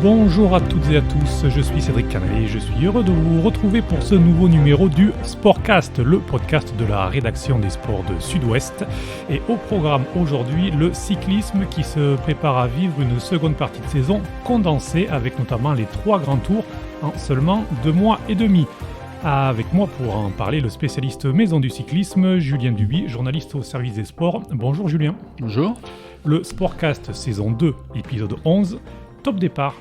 Bonjour à toutes et à tous, je suis Cédric Canet et je suis heureux de vous retrouver pour ce nouveau numéro du Sportcast, le podcast de la rédaction des sports de Sud-Ouest. Et au programme aujourd'hui, le cyclisme qui se prépare à vivre une seconde partie de saison condensée avec notamment les 3 grands tours en seulement 2 mois et demi. Avec moi pour en parler, le spécialiste maison du cyclisme, Julien Duby, journaliste au service des sports. Bonjour Julien. Bonjour. Le Sportcast saison 2, épisode 11, top départ.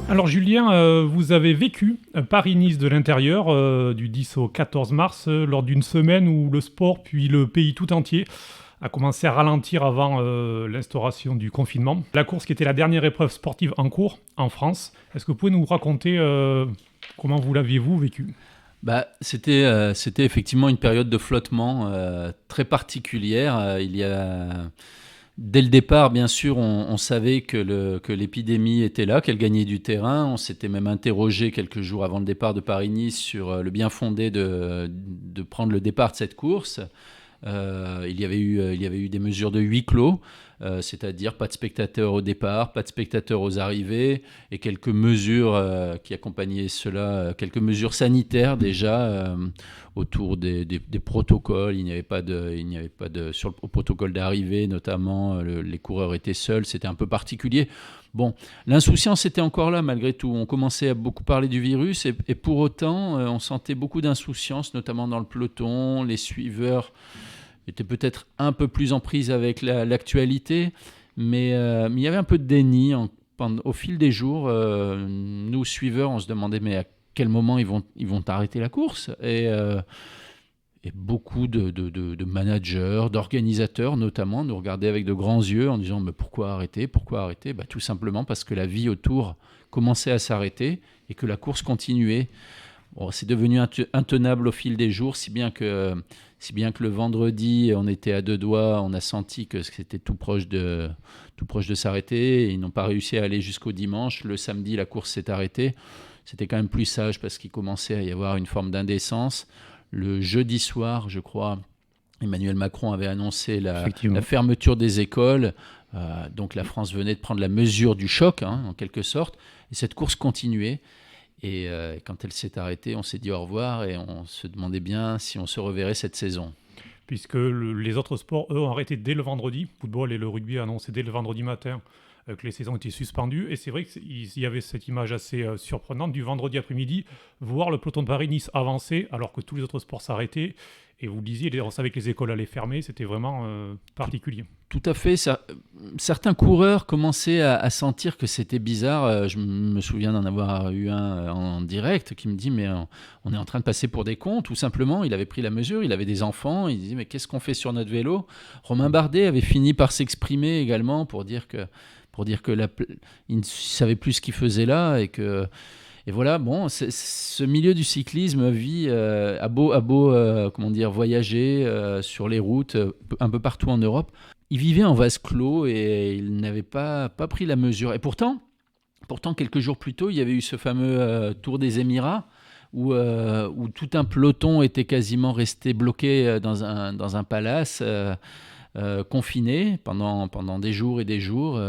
Alors Julien, vous avez vécu un Paris-Nice de l'intérieur du 10 au 14 mars lors d'une semaine où le sport puis le pays tout entier a commencé à ralentir avant l'instauration du confinement. La course qui était la dernière épreuve sportive en cours en France. Est-ce que vous pouvez nous raconter comment vous l'aviez-vous vécu ? C'était effectivement une période de flottement très particulière. Dès le départ, bien sûr, on savait que l'épidémie était là, qu'elle gagnait du terrain. On s'était même interrogé quelques jours avant le départ de Paris-Nice sur le bien fondé de prendre le départ de cette course. Il y avait eu des mesures de huis clos, c'est-à-dire pas de spectateurs au départ, pas de spectateurs aux arrivées, et quelques mesures qui accompagnaient cela, quelques mesures sanitaires déjà autour des protocoles. Il n'y avait pas de au protocole d'arrivée notamment, les coureurs étaient seuls, c'était un peu particulier. Bon, l'insouciance était encore là malgré tout. On commençait à beaucoup parler du virus et pour autant, on sentait beaucoup d'insouciance, notamment dans le peloton. Les suiveurs étaient peut-être un peu plus en prise avec l'actualité, mais il y avait un peu de déni. Au fil des jours, nous, suiveurs, on se demandait mais à quel moment ils vont arrêter la course et beaucoup de managers, d'organisateurs notamment, nous regardaient avec de grands yeux en disant « mais pourquoi arrêter ? Tout simplement parce que la vie autour commençait à s'arrêter et que la course continuait. Bon, c'est devenu intenable au fil des jours, si bien que le vendredi, on était à 2 doigts, on a senti que c'était tout proche de s'arrêter. Et ils n'ont pas réussi à aller jusqu'au dimanche. Le samedi, la course s'est arrêtée. C'était quand même plus sage parce qu'il commençait à y avoir une forme d'indécence. Le jeudi soir, je crois, Emmanuel Macron avait annoncé la fermeture des écoles. Donc la France venait de prendre la mesure du choc, en quelque sorte. Et cette course continuait. Et quand elle s'est arrêtée, on s'est dit au revoir et on se demandait bien si on se reverrait cette saison. Puisque les autres sports, eux, ont arrêté dès le vendredi. Le football et le rugby ont annoncé dès le vendredi matin que les saisons étaient suspendues. Et c'est vrai qu'il y avait cette image assez surprenante du vendredi après-midi, voir le peloton de Paris-Nice avancer alors que tous les autres sports s'arrêtaient. Et vous le disiez, on savait que les écoles allaient fermer, c'était vraiment particulier. Tout à fait. Certains coureurs commençaient à sentir que c'était bizarre. Je me souviens d'en avoir eu un en direct qui me dit « mais on est en train de passer pour des cons, tout simplement ». Il avait prit la mesure, il avait des enfants, il disait « mais qu'est-ce qu'on fait sur notre vélo ?» Romain Bardet avait fini par s'exprimer également pour dire qu'il ne savait plus ce qu'il faisait là et voilà, bon, ce milieu du cyclisme vit a beau voyager sur les routes un peu partout en Europe. Il vivait en vase clos et il n'avait pas pris la mesure. Et pourtant, quelques jours plus tôt, il y avait eu ce fameux Tour des Émirats où tout un peloton était quasiment resté bloqué dans un palace, confiné pendant des jours et des jours.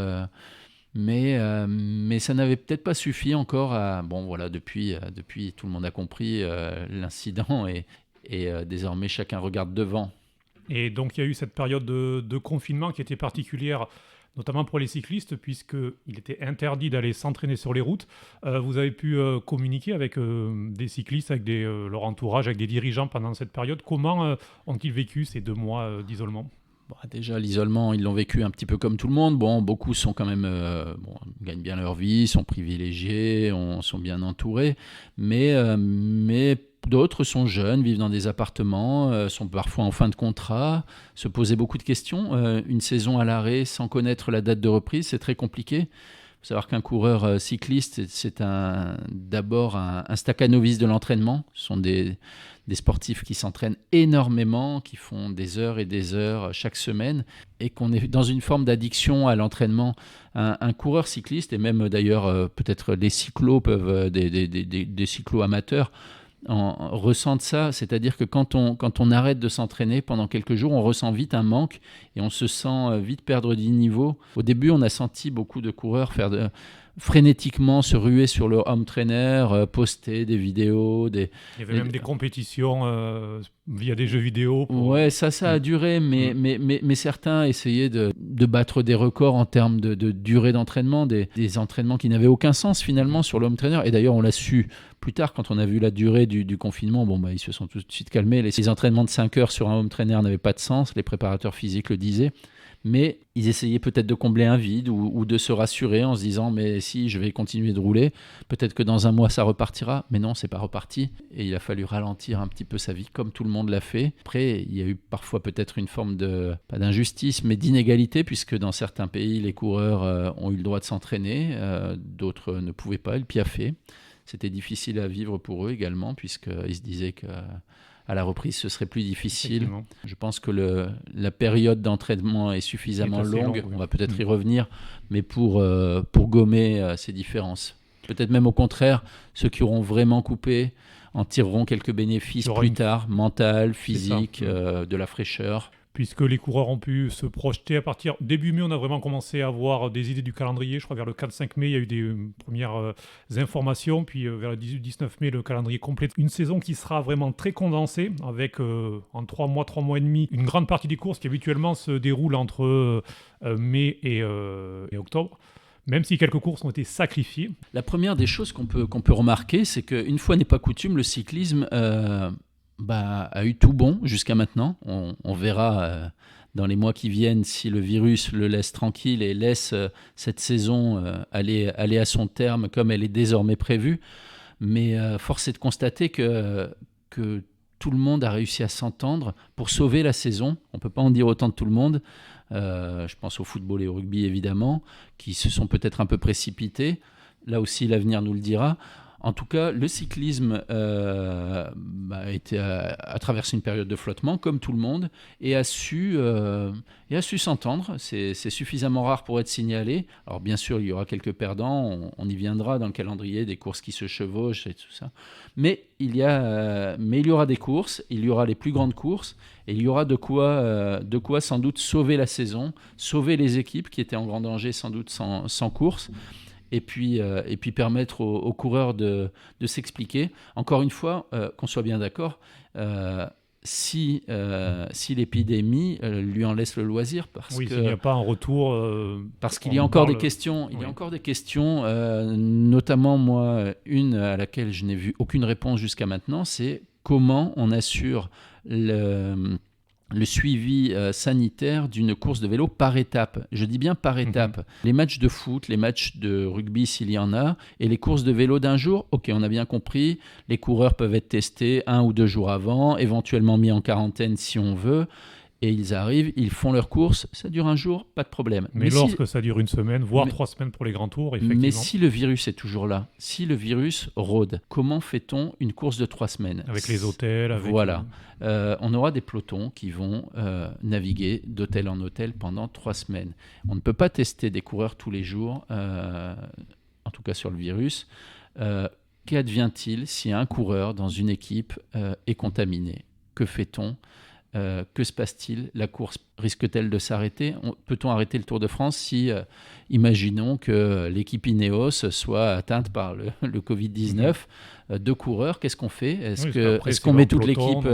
Mais ça n'avait peut-être pas suffi encore depuis tout le monde a compris l'incident et désormais chacun regarde devant. Et donc il y a eu cette période de confinement qui était particulière, notamment pour les cyclistes, puisqu'il était interdit d'aller s'entraîner sur les routes. Vous avez pu communiquer avec des cyclistes, avec leur entourage, avec des dirigeants pendant cette période. Comment ont-ils vécu ces 2 mois d'isolement ? Déjà, l'isolement, ils l'ont vécu un petit peu comme tout le monde. Bon, beaucoup sont quand même, gagnent bien leur vie, sont privilégiés, sont bien entourés. Mais d'autres sont jeunes, vivent dans des appartements, sont parfois en fin de contrat, se posaient beaucoup de questions. Une saison à l'arrêt sans connaître la date de reprise, c'est très compliqué. Il faut savoir qu'un coureur cycliste, c'est d'abord un staccanovis de l'entraînement. Ce sont des sportifs qui s'entraînent énormément, qui font des heures et des heures chaque semaine et qu'on est dans une forme d'addiction à l'entraînement. Un coureur cycliste, et même d'ailleurs peut-être les cyclos des cyclos amateurs, ressentent ça, c'est-à-dire que quand on arrête de s'entraîner pendant quelques jours, on ressent vite un manque et on se sent vite perdre du niveau. Au début, on a senti beaucoup de coureurs frénétiquement se ruer sur le home trainer, poster des vidéos. Il y avait même des compétitions via des jeux vidéo. Ouais, ça a duré, mais certains essayaient de battre des records en termes de durée d'entraînement, des entraînements qui n'avaient aucun sens finalement sur le home trainer. Et d'ailleurs, on l'a su plus tard quand on a vu la durée du confinement. Ils se sont tout de suite calmés. Les entraînements de 5 heures sur un home trainer n'avaient pas de sens. Les préparateurs physiques le disaient. Mais ils essayaient peut-être de combler un vide ou de se rassurer en se disant mais si je vais continuer de rouler, peut-être que dans un mois ça repartira. Mais non, c'est pas reparti et il a fallu ralentir un petit peu sa vie comme tout le monde l'a fait. Après, il y a eu parfois peut-être une forme pas d'injustice mais d'inégalité puisque dans certains pays les coureurs ont eu le droit de s'entraîner, d'autres ne pouvaient pas. Le Piafet, c'était difficile à vivre pour eux également puisqu'ils se disaient que à la reprise, ce serait plus difficile. Je pense que la période d'entraînement est suffisamment longue. Oui. On va peut-être y revenir, mais pour gommer ces différences. Peut-être même au contraire, ceux qui auront vraiment coupé en tireront quelques bénéfices plus tard, mental, physique, de la fraîcheur. Puisque les coureurs ont pu se projeter à partir début mai, on a vraiment commencé à avoir des idées du calendrier. Je crois vers le 4-5 mai, il y a eu des premières informations. Puis vers le 18-19 mai, le calendrier complet. Une saison qui sera vraiment très condensée, avec en 3 mois et demi, une grande partie des courses qui habituellement se déroulent entre mai et octobre. Même si quelques courses ont été sacrifiées. La première des choses qu'on peut remarquer, c'est qu'une fois n'est pas coutume, le cyclisme a eu tout bon jusqu'à maintenant. On verra dans les mois qui viennent si le virus le laisse tranquille et laisse cette saison aller à son terme comme elle est désormais prévue. Mais force est de constater que tout le monde a réussi à s'entendre pour sauver la saison. On ne peut pas en dire autant de tout le monde. Je pense au football et au rugby évidemment, qui se sont peut-être un peu précipités. Là aussi, l'avenir nous le dira. En tout cas, le cyclisme a traversé une période de flottement, comme tout le monde, et a su s'entendre. C'est suffisamment rare pour être signalé. Alors bien sûr, il y aura quelques perdants, on y viendra dans le calendrier des courses qui se chevauchent et tout ça. Mais il y aura des courses, il y aura les plus grandes courses, et il y aura de quoi sans doute sauver la saison, sauver les équipes qui étaient en grand danger sans doute sans course. Et puis permettre aux coureurs de s'expliquer. Encore une fois, qu'on soit bien d'accord, si l'épidémie lui en laisse le loisir, s'il n'y a pas un retour... parce qu'il y a encore des questions, notamment moi, une à laquelle je n'ai vu aucune réponse jusqu'à maintenant, c'est comment on assure le suivi sanitaire d'une course de vélo par étape. Je dis bien par étape. Les matchs de foot, les matchs de rugby s'il y en a, et les courses de vélo d'un jour, ok, on a bien compris, les coureurs peuvent être testés 1 ou 2 jours avant, éventuellement mis en quarantaine si on veut, et ils arrivent, ils font leur course, ça dure un jour, pas de problème. Mais lorsque ça dure une semaine, voire 3 semaines pour les grands tours, effectivement. Mais si le virus est toujours là, si le virus rôde, comment fait-on une course de 3 semaines ? Avec les hôtels, Voilà. On aura des pelotons qui vont naviguer d'hôtel en hôtel pendant 3 semaines. On ne peut pas tester des coureurs tous les jours, en tout cas sur le virus. Qu'advient-il si un coureur dans une équipe est contaminé ? Que fait-on ? Que se passe-t-il ? La course risque-t-elle de s'arrêter ? Peut-on arrêter le Tour de France si, imaginons que l'équipe Ineos soit atteinte par le Covid-19 ? 2 coureurs, qu'est-ce qu'on fait ? Est-ce qu'on met toute l'équipe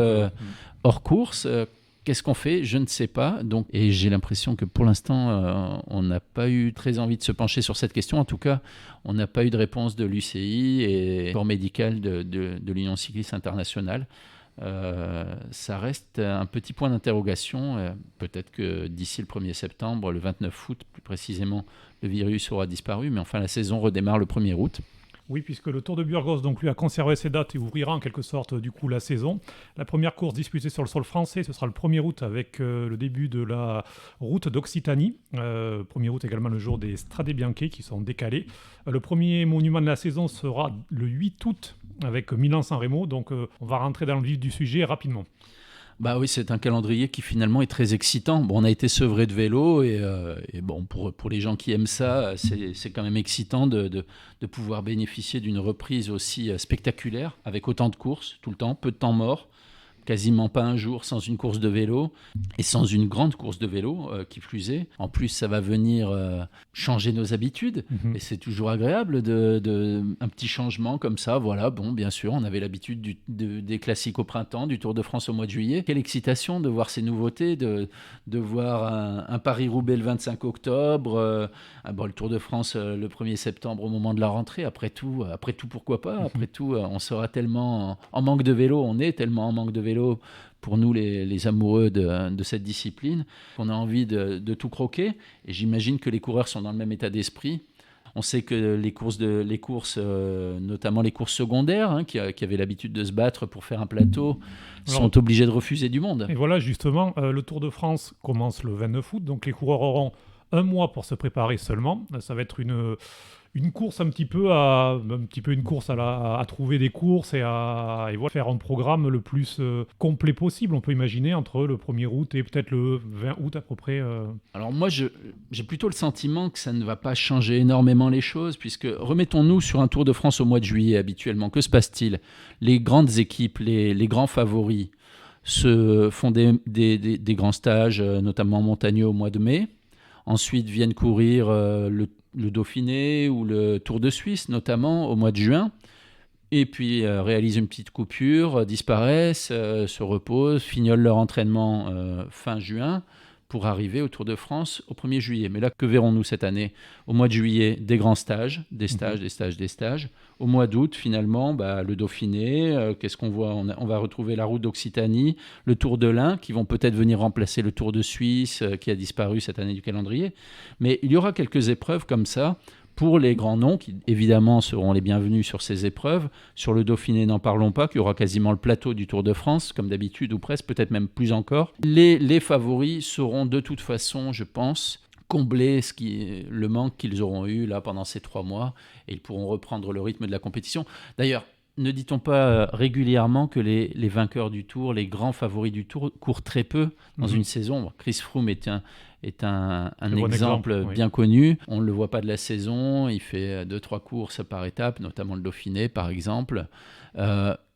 hors course ? Qu'est-ce qu'on fait ? Je ne sais pas. Et j'ai l'impression que pour l'instant, on n'a pas eu très envie de se pencher sur cette question. En tout cas, on n'a pas eu de réponse de l'UCI et du corps médical de l'Union cycliste internationale. Ça reste un petit point d'interrogation. Peut-être que d'ici le 1er septembre, le 29 août, plus précisément, le virus aura disparu. Mais enfin, la saison redémarre le 1er août. Oui, puisque le Tour de Burgos donc, lui, a conservé ses dates et ouvrira en quelque sorte du coup la saison. La première course disputée sur le sol français, ce sera le 1er août avec le début de la route d'Occitanie. 1er août également le jour des Strade Bianche qui sont décalés. Le premier monument de la saison sera le 8 août avec Milan-San Remo. Donc on va rentrer dans le vif du sujet rapidement. Bah oui, c'est un calendrier qui finalement est très excitant. Bon, on a été sevré de vélo et bon, pour les gens qui aiment ça, c'est quand même excitant de pouvoir bénéficier d'une reprise aussi spectaculaire, avec autant de courses tout le temps, peu de temps mort. Quasiment pas un jour sans une course de vélo et sans une grande course de vélo qui plus est. En plus, ça va venir changer nos habitudes et c'est toujours agréable un petit changement comme ça. Voilà, bon, bien sûr, on avait l'habitude des classiques au printemps, du Tour de France au mois de juillet. Quelle excitation de voir ces nouveautés, de voir un Paris-Roubaix le 25 octobre, le Tour de France le 1er septembre au moment de la rentrée. Après tout, pourquoi pas? Après tout, on sera tellement en manque de vélo, on est tellement en manque de vélo pour nous les amoureux de cette discipline, qu'on a envie de tout croquer. Et j'imagine que les coureurs sont dans le même état d'esprit. On sait que les courses, notamment les courses secondaires, qui avaient l'habitude de se battre pour faire un plateau, sont obligés de refuser du monde. Et voilà, justement, le Tour de France commence le 29 août, donc les coureurs auront un mois pour se préparer seulement. Ça va être une course un petit peu une course à trouver des courses et voilà, faire un programme le plus complet possible. On peut imaginer entre le 1er août et peut-être le 20 août à peu près. Alors moi, j'ai plutôt le sentiment que ça ne va pas changer énormément les choses, puisque remettons-nous sur un Tour de France au mois de juillet habituellement. Que se passe-t-il? Les grandes équipes, les grands favoris se font des grands stages, notamment montagneux au mois de mai. Ensuite viennent courir le Dauphiné ou le Tour de Suisse, notamment au mois de juin. Et puis réalisent une petite coupure, disparaissent, se reposent, fignolent leur entraînement fin juin pour arriver au Tour de France au 1er juillet. Mais là, que verrons-nous cette année? Au mois de juillet, des grands stages, des stages. Au mois d'août, finalement, le Dauphiné, qu'est-ce qu'on voit? On va retrouver la route d'Occitanie, le Tour de l'Ain, qui vont peut-être venir remplacer le Tour de Suisse, qui a disparu cette année du calendrier. Mais il y aura quelques épreuves comme ça, pour les grands noms, qui évidemment seront les bienvenus sur ces épreuves. Sur le Dauphiné, n'en parlons pas, qu'il y aura quasiment le plateau du Tour de France, comme d'habitude, ou presque, peut-être même plus encore. Les favoris seront de toute façon, je pense, combler le manque qu'ils auront eu là pendant ces 3 mois, et ils pourront reprendre le rythme de la compétition. D'ailleurs, ne dit-on pas régulièrement que les vainqueurs du Tour, les grands favoris du Tour, courent très peu dans une saison? Chris Froome est un exemple bien connu. On ne le voit pas de la saison. Il fait 2-3 courses par étape, notamment le Dauphiné, par exemple.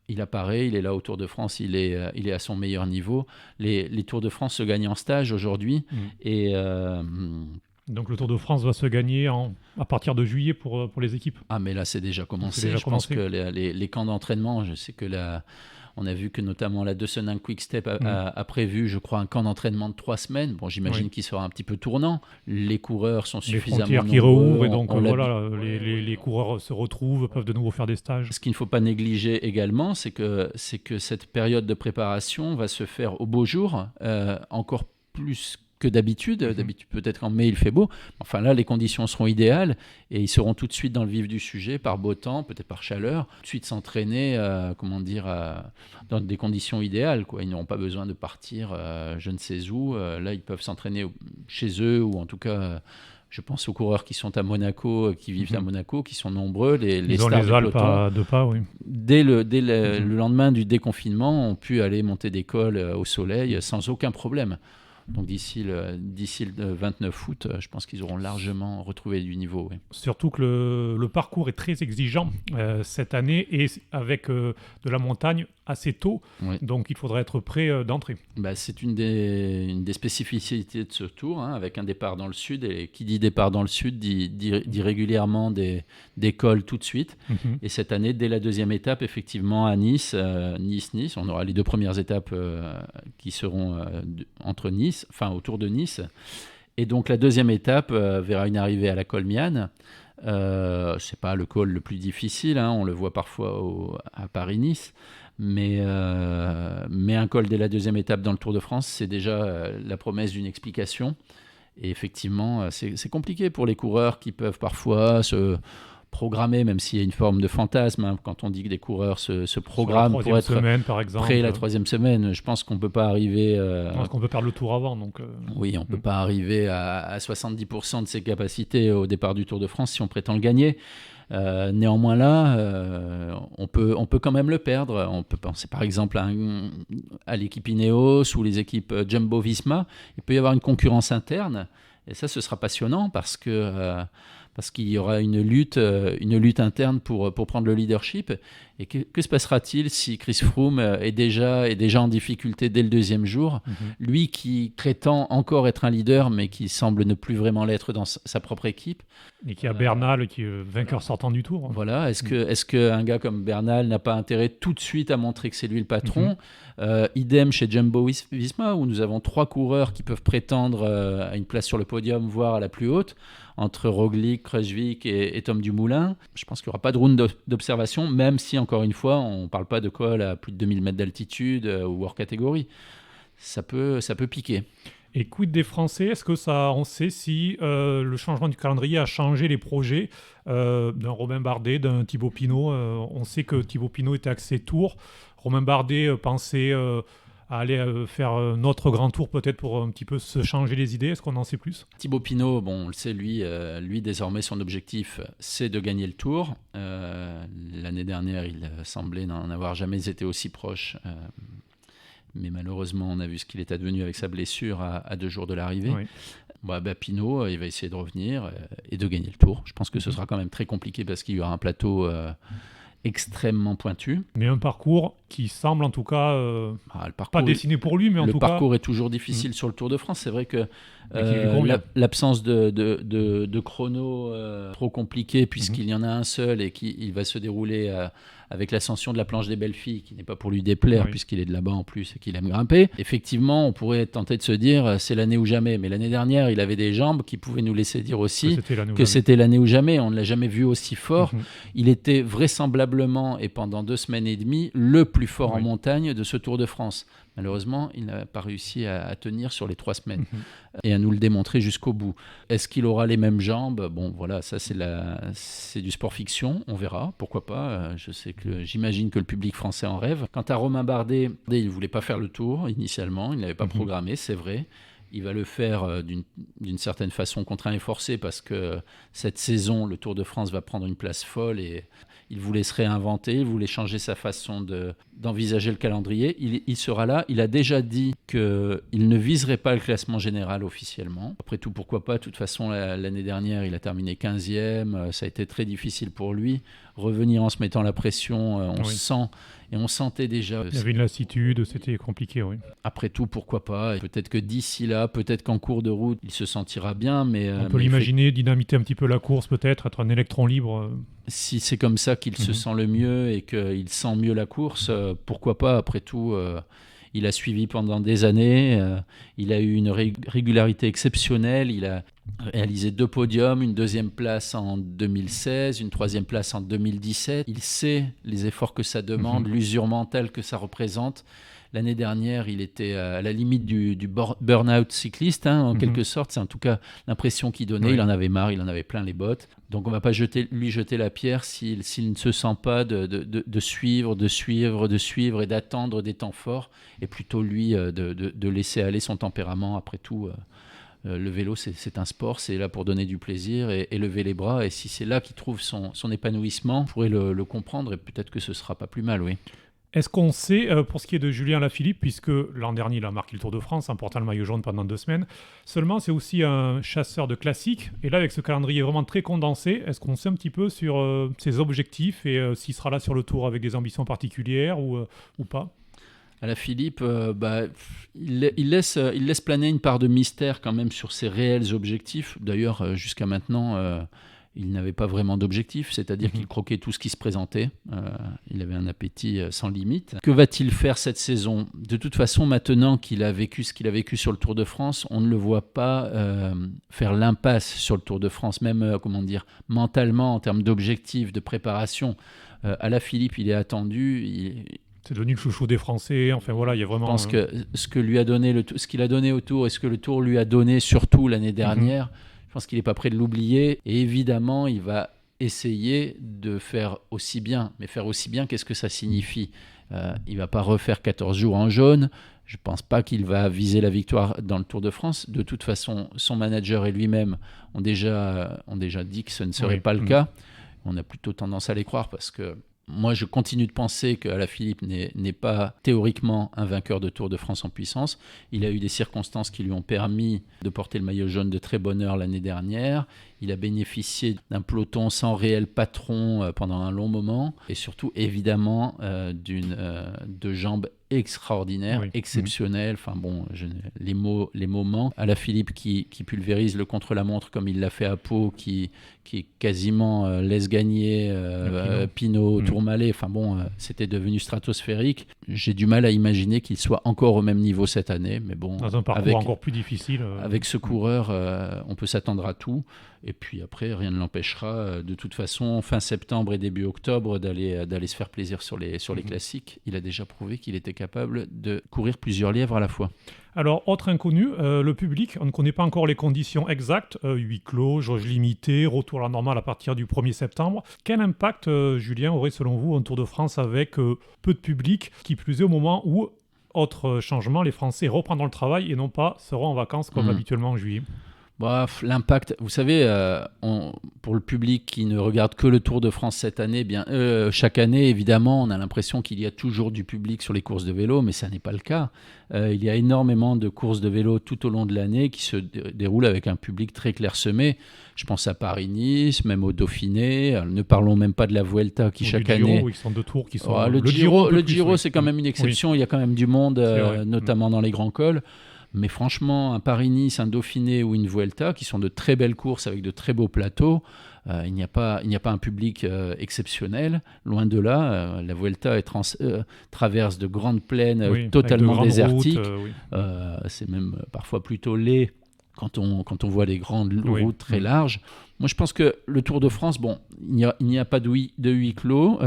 Il apparaît, il est là au Tour de France, il est à son meilleur niveau. Les Tours de France se gagnent en stage aujourd'hui. Et... Donc le Tour de France va se gagner à partir de juillet pour les équipes. Ah mais là c'est déjà commencé. Je pense que les camps d'entraînement, je sais que on a vu que notamment la Deceuninck Quick-Step a prévu, je crois, un camp d'entraînement de 3 semaines. Bon, j'imagine qu'il sera un petit peu tournant. Les coureurs sont suffisamment nombreux. Les frontières qui rouvrent et donc les coureurs se retrouvent, peuvent de nouveau faire des stages. Ce qu'il ne faut pas négliger également, c'est que cette période de préparation va se faire au beau jour, encore plus que d'habitude. D'habitude, peut-être qu'en mai, il fait beau. Enfin là, les conditions seront idéales et ils seront tout de suite dans le vif du sujet, par beau temps, peut-être par chaleur, tout de suite s'entraîner, dans des conditions idéales, quoi. Ils n'auront pas besoin de partir je ne sais où. Là, ils peuvent s'entraîner chez eux ou en tout cas... je pense aux coureurs qui sont à Monaco, qui vivent à Monaco, qui sont nombreux. Ils ont les Alpes à 2 pas, oui. Dès le lendemain du déconfinement, ont pu aller monter des cols au soleil sans aucun problème. Donc d'ici le 29 août, je pense qu'ils auront largement retrouvé du niveau. Oui. Surtout que le parcours est très exigeant cette année et avec de la montagne assez tôt. Oui. Donc il faudrait être prêt d'entrée. C'est une des spécificités de ce tour, avec un départ dans le sud. Et qui dit départ dans le sud dit régulièrement des cols tout de suite. Et cette année, dès la 2e étape, effectivement, à Nice, on aura les 2 premières étapes qui seront entre Nice, autour de Nice. Et donc la 2e étape verra une arrivée à la Colmiane. C'est pas le col le plus difficile, on le voit parfois à Paris-Nice. Mais un col dès la 2e étape dans le Tour de France, c'est déjà la promesse d'une explication. Et effectivement, c'est compliqué pour les coureurs qui peuvent parfois se programmer, même s'il y a une forme de fantasme, quand on dit que des coureurs se programment pour être prêts la 3e semaine. Je pense qu'on ne peut pas arriver... Je pense qu'on peut perdre le Tour avant. Oui, on ne peut pas arriver à 70% de ses capacités au départ du Tour de France si on prétend le gagner. Néanmoins là, on peut quand même le perdre. On peut penser par exemple à l'équipe Ineos ou les équipes Jumbo-Visma. Il peut y avoir une concurrence interne. Et ça, ce sera passionnant parce qu'il y aura une lutte interne pour prendre le leadership. Et que se passera-t-il si Chris Froome est déjà en difficulté dès le deuxième jour, lui qui prétend encore être un leader, mais qui semble ne plus vraiment l'être dans sa propre équipe. Et qui a Bernal, qui est vainqueur sortant du Tour. Voilà, est-ce qu'un gars comme Bernal n'a pas intérêt tout de suite à montrer que c'est lui le patron? Idem chez Jumbo-Visma, où nous avons 3 coureurs qui peuvent prétendre à une place sur le podium, voire à la plus haute, entre Roglic, Kruijswijk et Tom Dumoulin. Je pense qu'il n'y aura pas de round d'observation, même si, encore une fois, on ne parle pas de col à plus de 2000 mètres d'altitude ou hors catégorie. Ça peut piquer. Et quid des Français? Est-ce que on sait si le changement du calendrier a changé les projets d'un Romain Bardet, d'un Thibaut Pinot? On sait que Thibaut Pinot était axé Tour. Romain Bardet pensait à aller faire notre grand tour peut-être pour un petit peu se changer les idées. Est-ce qu'on en sait plus? Thibaut Pinot, on le sait, lui désormais, son objectif, c'est de gagner le Tour. L'année dernière, il semblait n'en avoir jamais été aussi proche. Mais malheureusement, on a vu ce qu'il est advenu avec sa blessure à 2 jours de l'arrivée. Oui. Pinot, il va essayer de revenir et de gagner le Tour. Je pense que ce sera quand même très compliqué parce qu'il y aura un plateau extrêmement pointu. Mais un parcours qui semble en tout cas pas dessiné pour lui, mais en tout cas... Le parcours est toujours difficile sur le Tour de France. C'est vrai que l'absence de chrono trop compliqué, puisqu'il y en a un seul et qu'il va se dérouler avec l'ascension de la planche des belles filles, qui n'est pas pour lui déplaire, puisqu'il est de là-bas en plus et qu'il aime grimper. Effectivement, on pourrait être tenté de se dire c'est l'année ou jamais. Mais l'année dernière, il avait des jambes qui pouvaient nous laisser dire aussi que c'était l'année ou jamais. On ne l'a jamais vu aussi fort. Il était vraisemblablement, et pendant 2 semaines et demie, le plus fort en montagne de ce Tour de France. Malheureusement, il n'a pas réussi à tenir sur les 3 semaines et à nous le démontrer jusqu'au bout. Est-ce qu'il aura les mêmes jambes? Bon, voilà, ça c'est du sport fiction, on verra, pourquoi pas. J'imagine que le public français en rêve. Quant à Romain Bardet, il ne voulait pas faire le Tour initialement, il ne l'avait pas programmé, c'est vrai. Il va le faire d'une certaine façon contraint et forcé parce que cette saison, le Tour de France va prendre une place folle et il voulait se réinventer, il voulait changer sa façon d'envisager le calendrier. Il sera là. Il a déjà dit qu'il ne viserait pas le classement général officiellement. Après tout, pourquoi pas? De toute façon, l'année dernière, il a terminé 15e. Ça a été très difficile pour lui. Revenir en se mettant la pression, on sentait déjà... Il y avait une lassitude, c'était compliqué, oui. Après tout, pourquoi pas? Et peut-être que d'ici là, peut-être qu'en cours de route, il se sentira bien, mais... On peut l'imaginer, dynamiter un petit peu la course, peut-être, être un électron libre. Si c'est comme ça qu'il se sent le mieux et qu'il sent mieux la course, pourquoi pas? Après tout, il a suivi pendant des années, il a eu une régularité exceptionnelle, il a réalisé 2 podiums, une 2e place en 2016, une 3e place en 2017. Il sait les efforts que ça demande, l'usure mentale que ça représente. L'année dernière, il était à la limite du burn-out cycliste, en quelque sorte. C'est en tout cas l'impression qu'il donnait. Il en avait marre, il en avait plein les bottes. Donc on ne va pas lui jeter la pierre s'il ne se sent pas de suivre et d'attendre des temps forts. Et plutôt lui de laisser aller son tempérament. Après tout, le vélo, c'est un sport, c'est là pour donner du plaisir et lever les bras. Et si c'est là qu'il trouve son épanouissement, on pourrait le comprendre et peut-être que ce ne sera pas plus mal, oui. Est-ce qu'on sait, pour ce qui est de Julien Lafilippe, puisque l'an dernier, il a marqué le Tour de France en portant le maillot jaune pendant 2 semaines, seulement c'est aussi un chasseur de classiques, et là, avec ce calendrier vraiment très condensé, est-ce qu'on sait un petit peu sur ses objectifs et s'il sera là sur le Tour avec des ambitions particulières ou pas? Lafilippe, il laisse planer une part de mystère quand même sur ses réels objectifs. D'ailleurs, jusqu'à maintenant... il n'avait pas vraiment d'objectif, c'est-à-dire qu'il croquait tout ce qui se présentait. Il avait un appétit sans limite. Que va-t-il faire cette saison? De toute façon, maintenant qu'il a vécu ce qu'il a vécu sur le Tour de France, on ne le voit pas faire l'impasse sur le Tour de France, même mentalement, en termes d'objectifs, de préparation. Alaphilippe, il est attendu. C'est devenu le chouchou des Français. Enfin voilà, il y a vraiment... Je pense que ce qu'il a donné au Tour et ce que le Tour lui a donné, surtout l'année dernière... Je pense qu'il n'est pas prêt de l'oublier. Et évidemment, il va essayer de faire aussi bien. Mais faire aussi bien, qu'est-ce que ça signifie? Il ne va pas refaire 14 jours en jaune. Je ne pense pas qu'il va viser la victoire dans le Tour de France. De toute façon, son manager et lui-même ont déjà dit que ce ne serait pas le cas. On a plutôt tendance à les croire parce que moi, je continue de penser qu'Alaphilippe n'est pas théoriquement un vainqueur de Tour de France en puissance. Il a eu des circonstances qui lui ont permis de porter le maillot jaune de très bonne heure l'année dernière. Il a bénéficié d'un peloton sans réel patron pendant un long moment. Et surtout, évidemment, de jambes extraordinaires, exceptionnelles. Enfin bon, les mots manquent. Alaphilippe qui pulvérise le contre-la-montre comme il l'a fait à Pau, qui quasiment laisse gagner Pinot, Tourmalet. Enfin bon, c'était devenu stratosphérique. J'ai du mal à imaginer qu'il soit encore au même niveau cette année. Mais bon, dans un parcours encore plus difficile. Avec ce coureur, on peut s'attendre à tout. Et puis après, rien ne l'empêchera, de toute façon, fin septembre et début octobre, d'aller se faire plaisir sur les classiques. Il a déjà prouvé qu'il était capable de courir plusieurs lièvres à la fois. Alors, autre inconnu, le public, on ne connaît pas encore les conditions exactes, huis clos, jauge limitée, retour à la normale à partir du 1er septembre. Quel impact, Julien, aurait selon vous un Tour de France avec peu de public, qui plus est au moment où, autre changement, les Français reprendront le travail et non pas seront en vacances comme habituellement en juillet? L'impact, vous savez, pour le public qui ne regarde que le Tour de France cette année, chaque année, évidemment, on a l'impression qu'il y a toujours du public sur les courses de vélo, mais ça n'est pas le cas. Il y a énormément de courses de vélo tout au long de l'année qui se déroulent avec un public très clairsemé. Je pense à Paris-Nice, même au Dauphiné. Ne parlons même pas de la Vuelta qui, chaque année... Oui, qui sont deux tours qui sont... le Giro, c'est quand même une exception. Oui. Il y a quand même du monde, notamment dans les grands cols. Mais franchement, un Paris-Nice, un Dauphiné ou une Vuelta, qui sont de très belles courses avec de très beaux plateaux, il n'y a pas un public exceptionnel. Loin de là, la Vuelta traverse de grandes plaines totalement désertiques. C'est même parfois plutôt laid quand on voit les grandes routes très larges. Moi, je pense que le Tour de France, il n'y a pas de huis clos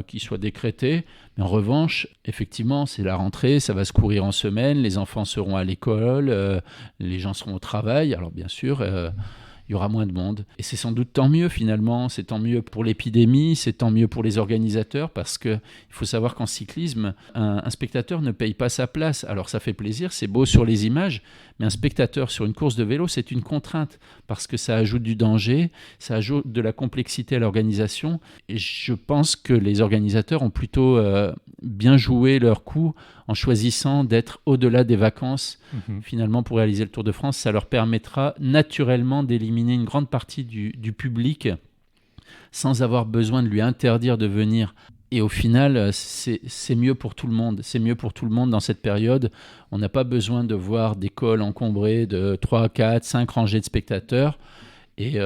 qui soit décrété. Mais en revanche, effectivement, c'est la rentrée, ça va se courir en semaine, les enfants seront à l'école, les gens seront au travail. Alors bien sûr, il y aura moins de monde. Et c'est sans doute tant mieux finalement, c'est tant mieux pour l'épidémie, c'est tant mieux pour les organisateurs, parce qu'il faut savoir qu'en cyclisme, un spectateur ne paye pas sa place. Alors ça fait plaisir, c'est beau sur les images, mais un spectateur sur une course de vélo, c'est une contrainte, parce que ça ajoute du danger, ça ajoute de la complexité à l'organisation. Et je pense que les organisateurs ont plutôt bien joué leur coup en choisissant d'être au-delà des vacances. Finalement, pour réaliser le Tour de France, ça leur permettra naturellement d'éliminer une grande partie du public sans avoir besoin de lui interdire de venir. Et au final, c'est mieux pour tout le monde. C'est mieux pour tout le monde dans cette période. On n'a pas besoin de voir des cols encombrés de 3, 4, 5 rangées de spectateurs. Et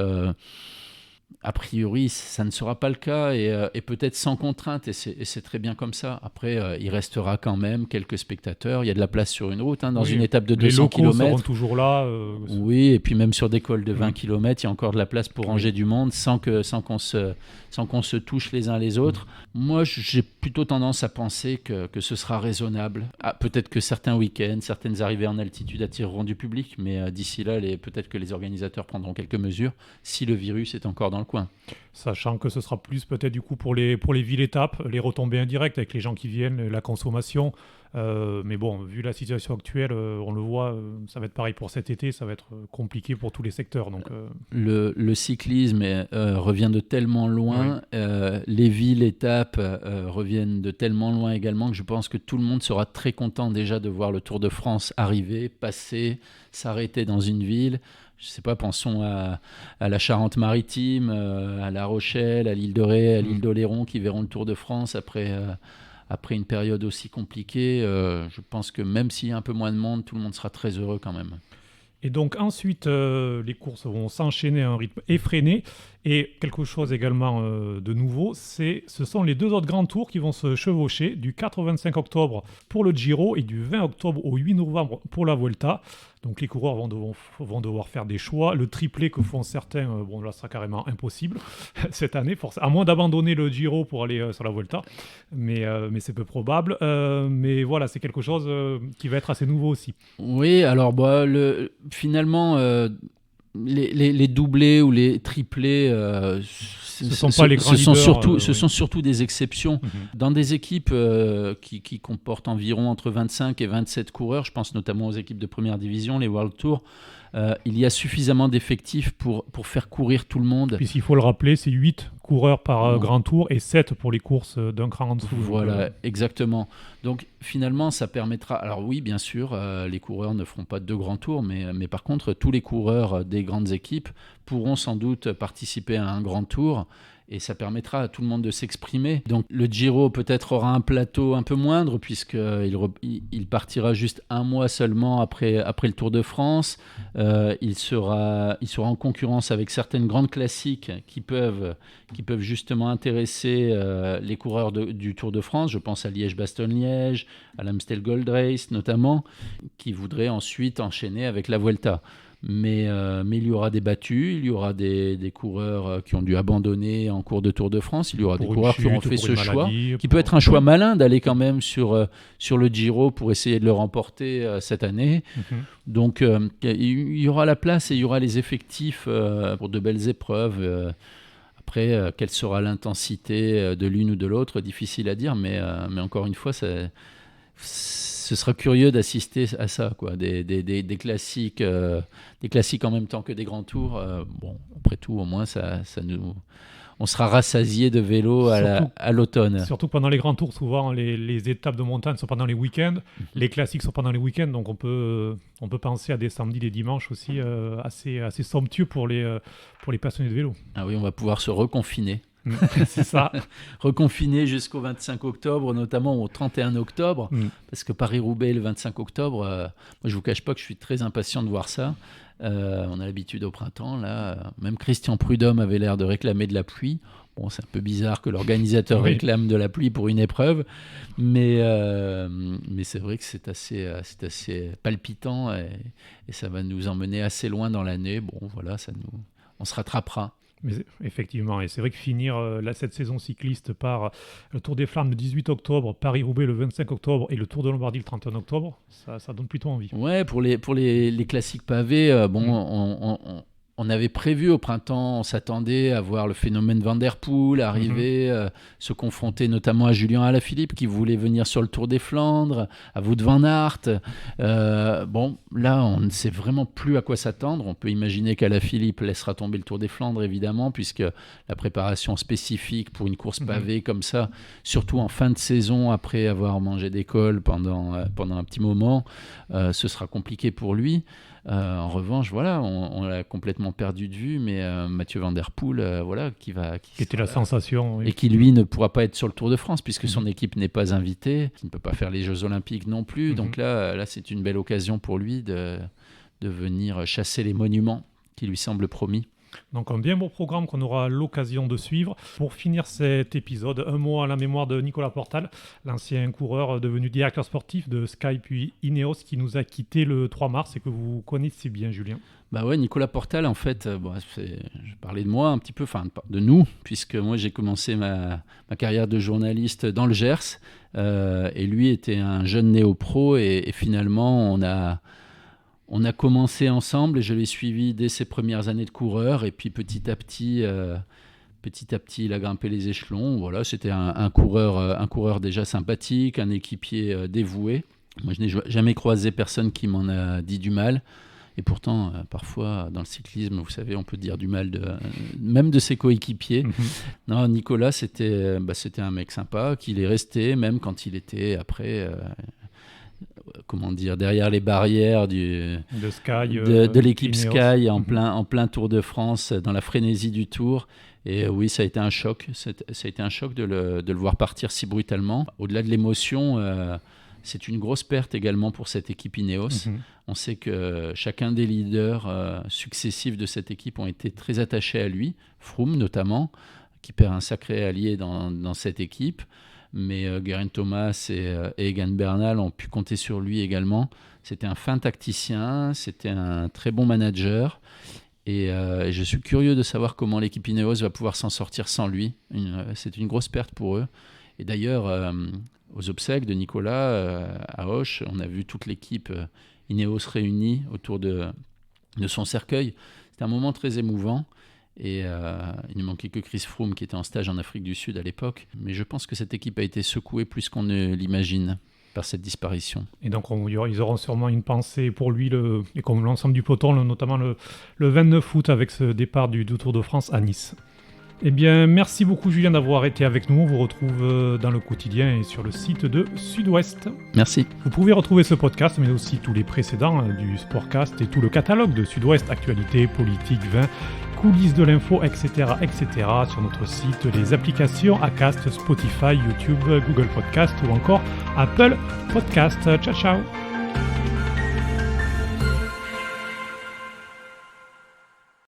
a priori, ça ne sera pas le cas et peut-être sans contrainte. Et c'est très bien comme ça. Après, il restera quand même quelques spectateurs. Il y a de la place sur une route, dans une étape de 200 km. Les locaux seront toujours là. Oui, et puis même sur des cols de 20 km, il y a encore de la place pour ranger du monde sans qu'on se touche les uns les autres. Moi, j'ai plutôt tendance à penser que ce sera raisonnable. Peut-être que certains week-ends, certaines arrivées en altitude attireront du public, mais d'ici là, peut-être que les organisateurs prendront quelques mesures si le virus est encore dans le coin. Sachant que ce sera plus peut-être du coup pour les villes-étapes, les retombées indirectes avec les gens qui viennent, la consommation. Mais bon, vu la situation actuelle, on le voit, ça va être pareil pour cet été, ça va être compliqué pour tous les secteurs. Donc, Le cyclisme revient de tellement loin, les villes-étapes reviennent de tellement loin également que je pense que tout le monde sera très content déjà de voir le Tour de France arriver, passer, s'arrêter dans une ville. Je ne sais pas, pensons à la Charente-Maritime, à La Rochelle, à l'île de Ré, à l'île d'Oléron qui verront le Tour de France après une période aussi compliquée. Je pense que même s'il y a un peu moins de monde, tout le monde sera très heureux quand même. Et donc ensuite, les courses vont s'enchaîner à un rythme effréné. Et quelque chose également de nouveau, ce sont les deux autres grands tours qui vont se chevaucher du 4 au 25 octobre pour le Giro et du 20 octobre au 8 novembre pour la Vuelta. Donc les coureurs vont devoir faire des choix. Le triplé que font certains, là, sera carrément impossible cette année, à moins d'abandonner le Giro pour aller sur la Vuelta. Mais c'est peu probable. Mais voilà, c'est quelque chose qui va être assez nouveau aussi. Oui, alors finalement... Les doublés ou les triplés, ce sont pas les grands leaders, ce sont surtout des exceptions. Dans des équipes qui comportent environ entre 25 et 27 coureurs, je pense notamment aux équipes de première division, les World Tour, il y a suffisamment d'effectifs pour faire courir tout le monde. Puis s'il faut le rappeler, c'est 8 coureurs par grand tour et 7 pour les courses d'un cran en dessous. Voilà, exactement. Donc finalement, ça permettra... Alors oui, bien sûr, les coureurs ne feront pas 2 grands tours, mais par contre, tous les coureurs des grandes équipes pourront sans doute participer à un grand tour. Et ça permettra à tout le monde de s'exprimer. Donc le Giro peut-être aura un plateau un peu moindre puisqu'il partira juste 1 mois seulement après le Tour de France. Il sera en concurrence avec certaines grandes classiques qui peuvent justement intéresser les coureurs du Tour de France. Je pense à Liège-Bastogne-Liège, à l'Amstel Gold Race notamment, qui voudraient ensuite enchaîner avec la Vuelta. Mais il y aura des battus, il y aura des coureurs qui ont dû abandonner en cours de Tour de France, il y aura des coureurs qui auront fait ce choix, qui peut être un choix malin d'aller quand même sur le Giro pour essayer de le remporter cette année. Donc il y aura la place et il y aura les effectifs pour de belles épreuves. Après, quelle sera l'intensité de l'une ou de l'autre, difficile à dire, mais encore une fois, ce sera curieux d'assister à ça, quoi. Des classiques en même temps que des grands tours. Bon, après tout, au moins, on sera rassasié de vélo à l'automne. Surtout pendant les grands tours, souvent les étapes de montagne sont pendant les week-ends, les classiques sont pendant les week-ends, donc on peut penser à des samedis, des dimanches aussi assez somptueux pour les passionnés de vélo. Ah oui, on va pouvoir se reconfiner. C'est ça. Reconfiné jusqu'au 25 octobre, notamment au 31 octobre, parce que Paris-Roubaix le 25 octobre, moi je ne vous cache pas que je suis très impatient de voir ça. On a l'habitude au printemps, là, même Christian Prudhomme avait l'air de réclamer de la pluie. Bon, c'est un peu bizarre que l'organisateur réclame de la pluie pour une épreuve, mais c'est vrai que c'est assez palpitant et ça va nous emmener assez loin dans l'année. Bon, voilà, on se rattrapera. Mais effectivement, et c'est vrai que finir cette saison cycliste par le Tour des Flandres le 18 octobre, Paris-Roubaix le 25 octobre et le Tour de Lombardie le 31 octobre, ça donne plutôt envie. Ouais, pour les classiques pavés, on avait prévu au printemps, on s'attendait à voir le phénomène Van Der Poel arriver, se confronter notamment à Julien Alaphilippe qui voulait venir sur le Tour des Flandres, à Wout van Aert. Bon, là, on ne sait vraiment plus à quoi s'attendre. On peut imaginer qu'Alaphilippe laissera tomber le Tour des Flandres, évidemment, puisque la préparation spécifique pour une course pavée comme ça, surtout en fin de saison, après avoir mangé des cols pendant un petit moment, ce sera compliqué pour lui. En revanche, voilà, on l'a complètement perdu de vue, mais Mathieu Van Der Poel, voilà, qui était la sensation, oui. Et qui lui ne pourra pas être sur le Tour de France puisque son équipe n'est pas invitée, qui ne peut pas faire les Jeux Olympiques non plus. Donc là, c'est une belle occasion pour lui de venir chasser les monuments qui lui semblent promis. Donc un bien beau programme qu'on aura l'occasion de suivre. Pour finir cet épisode, un mot à la mémoire de Nicolas Portal, l'ancien coureur devenu directeur sportif de Sky puis Ineos qui nous a quittés le 3 mars et que vous connaissez bien, Julien. Bah ouais, Nicolas Portal, en fait, je parlais de moi un petit peu, enfin de nous, puisque moi j'ai commencé ma carrière de journaliste dans le Gers et lui était un jeune néo-pro et finalement on a commencé ensemble et je l'ai suivi dès ses premières années de coureur et puis petit à petit, il a grimpé les échelons. Voilà, c'était un coureur déjà sympathique, un équipier dévoué. Moi, je n'ai jamais croisé personne qui m'en a dit du mal. Et pourtant, parfois, dans le cyclisme, vous savez, on peut dire du mal même de ses coéquipiers. Non, Nicolas, c'était un mec sympa, qu'il est resté, même quand il était après... derrière les barrières de l'équipe Sky en plein Tour de France, dans la frénésie du Tour. Et oui, ça a été un choc. Ça a été un choc de le voir partir si brutalement. Au-delà de l'émotion, c'est une grosse perte également pour cette équipe Ineos. On sait que chacun des leaders successifs de cette équipe ont été très attachés à lui. Froome notamment, qui perd un sacré allié dans cette équipe. Mais Geraint Thomas et Egan Bernal ont pu compter sur lui également. C'était un fin tacticien, c'était un très bon manager et je suis curieux de savoir comment l'équipe Ineos va pouvoir s'en sortir sans lui. C'est une grosse perte pour eux. Et d'ailleurs, aux obsèques de Nicolas à Auch, on a vu toute l'équipe Ineos réunie autour de son cercueil. C'était un moment très émouvant. Et il ne manquait que Chris Froome qui était en stage en Afrique du Sud à l'époque. Mais je pense que cette équipe a été secouée plus qu'on ne l'imagine par cette disparition. Et donc ils auront sûrement une pensée pour lui, et comme l'ensemble du peloton, notamment le 29 août avec ce départ du Tour de France à Nice. Eh bien, merci beaucoup Julien d'avoir été avec nous. On vous retrouve dans le quotidien et sur le site de Sud-Ouest. Merci. Vous pouvez retrouver ce podcast, mais aussi tous les précédents du Sportcast et tout le catalogue de Sud-Ouest, actualité, politique, vin, coulisses de l'info, etc., sur notre site, les applications Acast, Spotify, YouTube, Google Podcast ou encore Apple Podcast. Ciao, ciao.